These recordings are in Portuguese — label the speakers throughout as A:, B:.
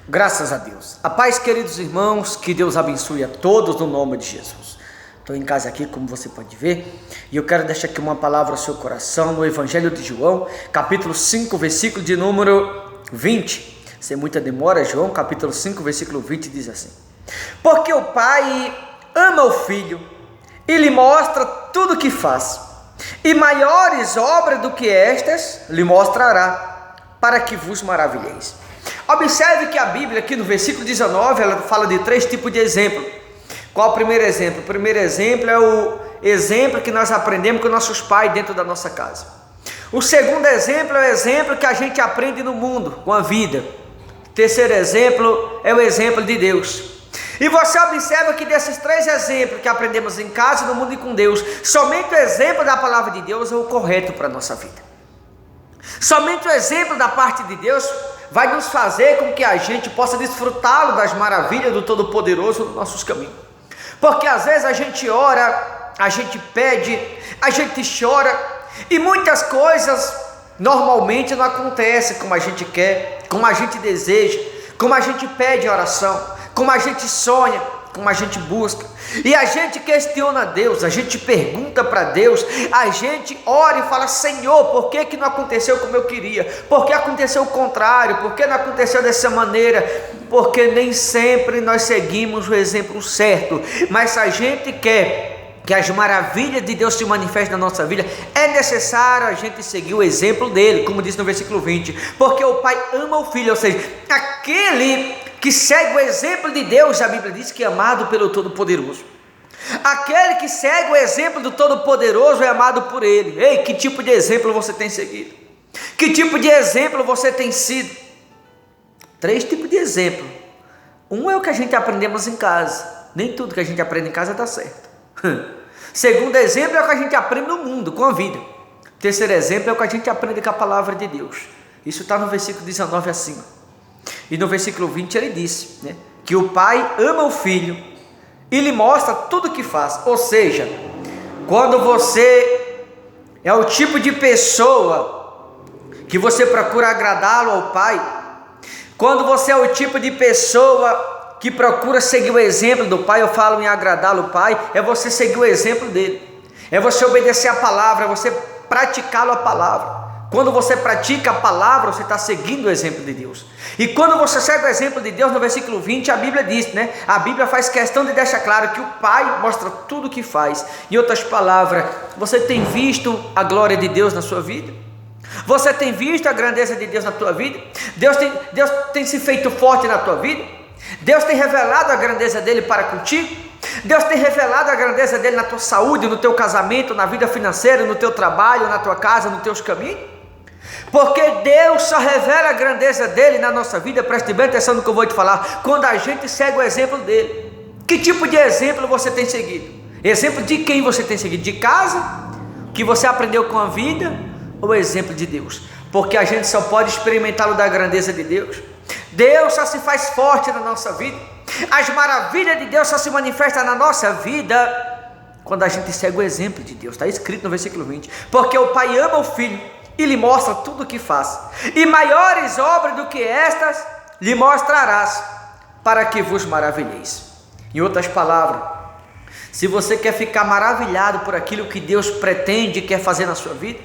A: Graças a Deus. A paz, queridos irmãos, que Deus abençoe a todos no nome de Jesus. Estou em casa aqui, como você pode ver, e eu quero deixar aqui uma palavra ao seu coração no Evangelho de João, capítulo 5, versículo de número 20. Sem muita demora, João, capítulo 5, versículo 20 diz assim: Porque o Pai ama o Filho e lhe mostra tudo o que faz, e maiores obras do que estas lhe mostrará, para que vos maravilheis. Observe que a Bíblia aqui no versículo 19, ela fala de 3 tipos de exemplo. Qual o primeiro exemplo? O primeiro exemplo é o exemplo que nós aprendemos com nossos pais dentro da nossa casa. O segundo exemplo é o exemplo que a gente aprende no mundo, com a vida. O terceiro exemplo é o exemplo de Deus. E você observa que desses 3 exemplos que aprendemos em casa, no mundo e com Deus, somente o exemplo da palavra de Deus é o correto para a nossa vida. Somente o exemplo da parte de Deus vai nos fazer com que a gente possa desfrutá-lo das maravilhas do Todo-Poderoso nos nossos caminhos. Porque às vezes a gente ora, a gente pede, a gente chora, e muitas coisas normalmente não acontecem como a gente quer, como a gente deseja, como a gente pede oração, como a gente sonha, como a gente busca. E a gente questiona Deus, a gente pergunta para Deus, a gente ora e fala: Senhor, por que não aconteceu como eu queria? Por que aconteceu o contrário? Por que não aconteceu dessa maneira? Porque nem sempre nós seguimos o exemplo certo. Mas se a gente quer que as maravilhas de Deus se manifestem na nossa vida, é necessário a gente seguir o exemplo dele, como diz no versículo 20, porque o Pai ama o Filho, ou seja, aquele que segue o exemplo de Deus, a Bíblia diz que é amado pelo Todo-Poderoso. Aquele que segue o exemplo do Todo-Poderoso é amado por ele. Ei, que tipo de exemplo você tem seguido? Que tipo de exemplo você tem sido? 3 tipos de exemplo. Um é o que a gente aprendemos em casa. Nem tudo que a gente aprende em casa dá certo. Segundo exemplo é o que a gente aprende no mundo, com a vida. Terceiro exemplo é o que a gente aprende com a palavra de Deus. Isso está no versículo 19 acima. E no versículo 20 ele disse, que o Pai ama o Filho e lhe mostra tudo o que faz. Ou seja, quando você é o tipo de pessoa que você procura agradá-lo ao Pai, quando você é o tipo de pessoa que procura seguir o exemplo do Pai, eu falo em agradá-lo ao Pai, é você seguir o exemplo dele, é você obedecer a palavra, é você praticá-lo a palavra. Quando você pratica a palavra, você está seguindo o exemplo de Deus. E quando você segue o exemplo de Deus, no versículo 20, a Bíblia diz, a Bíblia faz questão de deixar claro que o Pai mostra tudo o que faz. Em outras palavras, você tem visto a glória de Deus na sua vida? Você tem visto a grandeza de Deus na tua vida? Deus tem se feito forte na tua vida? Deus tem revelado a grandeza dele para contigo? Deus tem revelado a grandeza dele na tua saúde, no teu casamento, na vida financeira, no teu trabalho, na tua casa, nos teus caminhos? Porque Deus só revela a grandeza dele na nossa vida, preste bem atenção no que eu vou te falar, quando a gente segue o exemplo dele. Que tipo de exemplo você tem seguido? Exemplo de quem você tem seguido? De casa? Que você aprendeu com a vida? Ou exemplo de Deus? Porque a gente só pode experimentá-lo da grandeza de Deus. Deus só se faz forte na nossa vida. As maravilhas de Deus só se manifestam na nossa vida quando a gente segue o exemplo de Deus. Está escrito no versículo 20, porque o Pai ama o Filho e lhe mostra tudo o que faz, e maiores obras do que estas lhe mostrarás, para que vos maravilheis. Em outras palavras, se você quer ficar maravilhado por aquilo que Deus pretende e quer fazer na sua vida,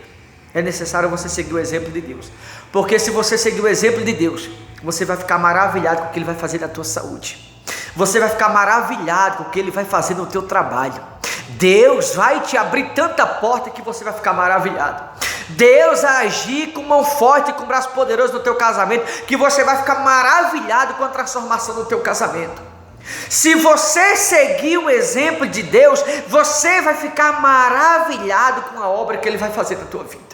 A: é necessário você seguir o exemplo de Deus. Porque se você seguir o exemplo de Deus, você vai ficar maravilhado com o que Ele vai fazer na tua saúde. Você vai ficar maravilhado com o que Ele vai fazer no teu trabalho. Deus vai te abrir tanta porta que você vai ficar maravilhado. Deus vai agir com mão forte e com braço poderoso no teu casamento, que você vai ficar maravilhado com a transformação do teu casamento. Se você seguir o exemplo de Deus, você vai ficar maravilhado com a obra que Ele vai fazer na tua vida.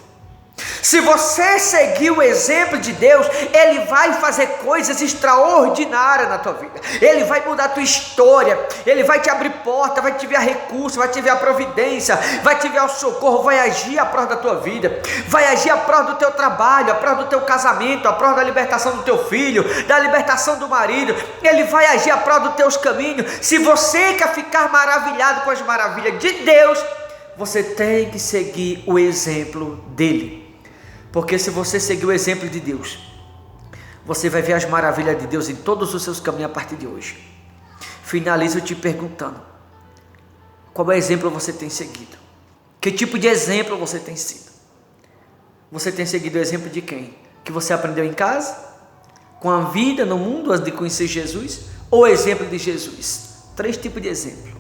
A: Se você seguir o exemplo de Deus, Ele vai fazer coisas extraordinárias na tua vida. Ele vai mudar a tua história, Ele vai te abrir porta, vai te enviar recurso, vai te enviar providência, vai te enviar o socorro, vai agir a prol da tua vida, vai agir a prol do teu trabalho, a prol do teu casamento, a prol da libertação do teu filho, da libertação do marido. Ele vai agir a prol dos teus caminhos. Se você quer ficar maravilhado com as maravilhas de Deus, você tem que seguir o exemplo dele. Porque se você seguir o exemplo de Deus, Você vai ver as maravilhas de Deus em todos os seus caminhos a partir de hoje. Finalizo te perguntando: qual exemplo você tem seguido? Que tipo de exemplo você tem sido? Você tem seguido o exemplo de quem? Que você aprendeu em casa? Com a vida no mundo antes de conhecer Jesus? Ou o exemplo de Jesus? 3 tipos de exemplo.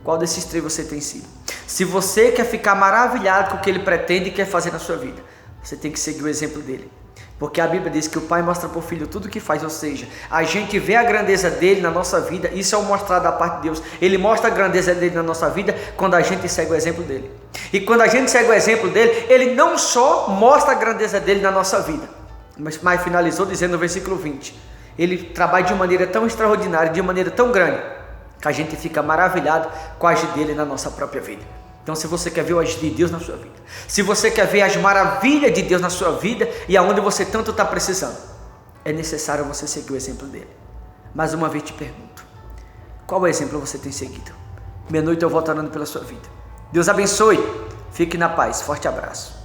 A: Qual desses 3 você tem sido? Se você quer ficar maravilhado com o que ele pretende e quer fazer na sua vida, você tem que seguir o exemplo dele. Porque a Bíblia diz que o pai mostra para o filho tudo o que faz, ou seja, a gente vê a grandeza dele na nossa vida. Isso é o mostrar da parte de Deus. Ele mostra a grandeza dele na nossa vida quando a gente segue o exemplo dele. E quando a gente segue o exemplo dele, ele não só mostra a grandeza dele na nossa vida, mas finalizou dizendo no versículo 20, ele trabalha de maneira tão extraordinária, de maneira tão grande, que a gente fica maravilhado com a agir dele na nossa própria vida. Então, se você quer ver o agir de Deus na sua vida, se você quer ver as maravilhas de Deus na sua vida e aonde você tanto está precisando, é necessário você seguir o exemplo dele. Mais uma vez te pergunto: qual exemplo você tem seguido? Meia-noite eu volto orando pela sua vida. Deus abençoe, fique na paz, forte abraço.